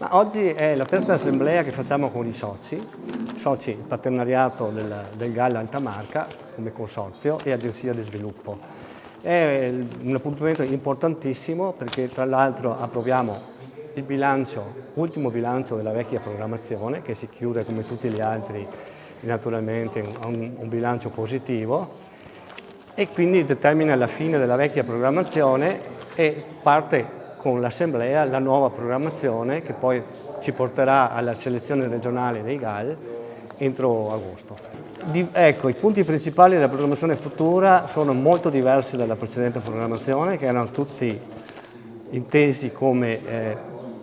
Ma oggi è la terza assemblea che facciamo con i soci, il partenariato del GAL Alta Marca come consorzio e agenzia di sviluppo. È un appuntamento importantissimo perché tra l'altro approviamo il bilancio, l'ultimo bilancio della vecchia programmazione che si chiude come tutti gli altri naturalmente a un bilancio positivo e quindi determina la fine della vecchia programmazione e parte con l'Assemblea la nuova programmazione che poi ci porterà alla selezione regionale dei GAL entro agosto. Ecco, i punti principali della programmazione futura sono molto diversi dalla precedente programmazione, che erano tutti intesi come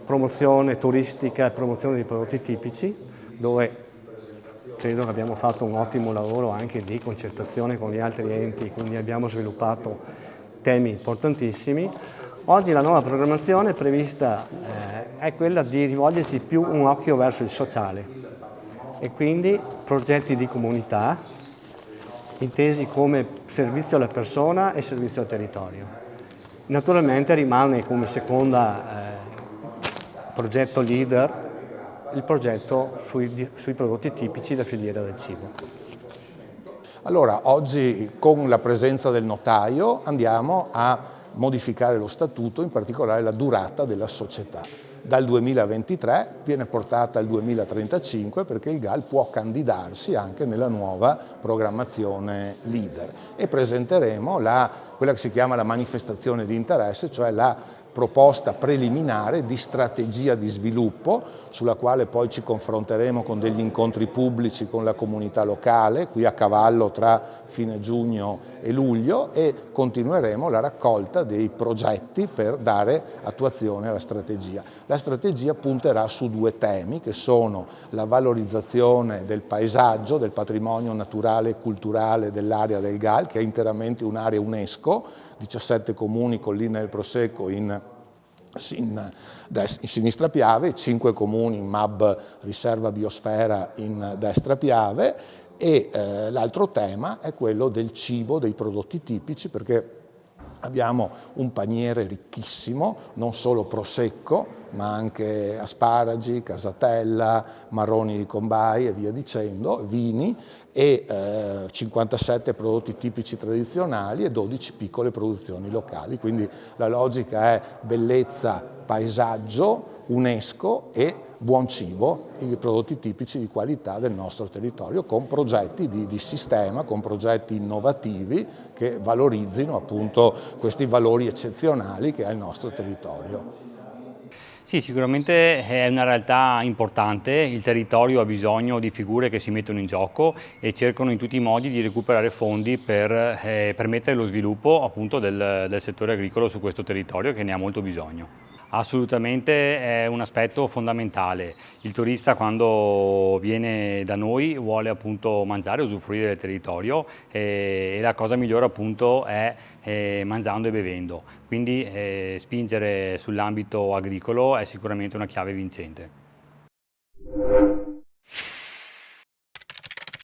promozione turistica e promozione di prodotti tipici, dove credo che abbiamo fatto un ottimo lavoro anche di concertazione con gli altri enti, quindi abbiamo sviluppato temi importantissimi. Oggi la nuova programmazione prevista è quella di rivolgersi più un occhio verso il sociale e quindi progetti di comunità intesi come servizio alla persona e servizio al territorio. Naturalmente rimane come seconda progetto leader il progetto sui prodotti tipici da filiera del cibo. Allora, oggi con la presenza del notaio andiamo a modificare lo statuto, in particolare la durata della società. Dal 2023 viene portata al 2035 perché il GAL può candidarsi anche nella nuova programmazione leader e presenteremo quella che si chiama la manifestazione di interesse, cioè la proposta preliminare di strategia di sviluppo sulla quale poi ci confronteremo con degli incontri pubblici con la comunità locale, qui a cavallo tra fine giugno e luglio, e continueremo la raccolta dei progetti per dare attuazione alla strategia. La strategia punterà su due temi che sono la valorizzazione del paesaggio, del patrimonio naturale e culturale dell'area del GAL, che è interamente un'area UNESCO, 17 comuni, Collina del Prosecco in sinistra Piave, 5 comuni in MAB Riserva Biosfera in destra Piave e l'altro tema è quello del cibo, dei prodotti tipici, perché abbiamo un paniere ricchissimo, non solo prosecco, ma anche asparagi, casatella, marroni di Combai e via dicendo, vini e 57 prodotti tipici tradizionali e 12 piccole produzioni locali. Quindi la logica è bellezza, paesaggio, UNESCO e buon cibo, i prodotti tipici di qualità del nostro territorio, con progetti di sistema, con progetti innovativi che valorizzino appunto questi valori eccezionali che ha il nostro territorio. Sì, sicuramente è una realtà importante, il territorio ha bisogno di figure che si mettono in gioco e cercano in tutti i modi di recuperare fondi per permettere lo sviluppo appunto del settore agricolo su questo territorio che ne ha molto bisogno. Assolutamente è un aspetto fondamentale. Il turista quando viene da noi vuole appunto mangiare, usufruire del territorio e la cosa migliore appunto è mangiando e bevendo. Quindi spingere sull'ambito agricolo è sicuramente una chiave vincente.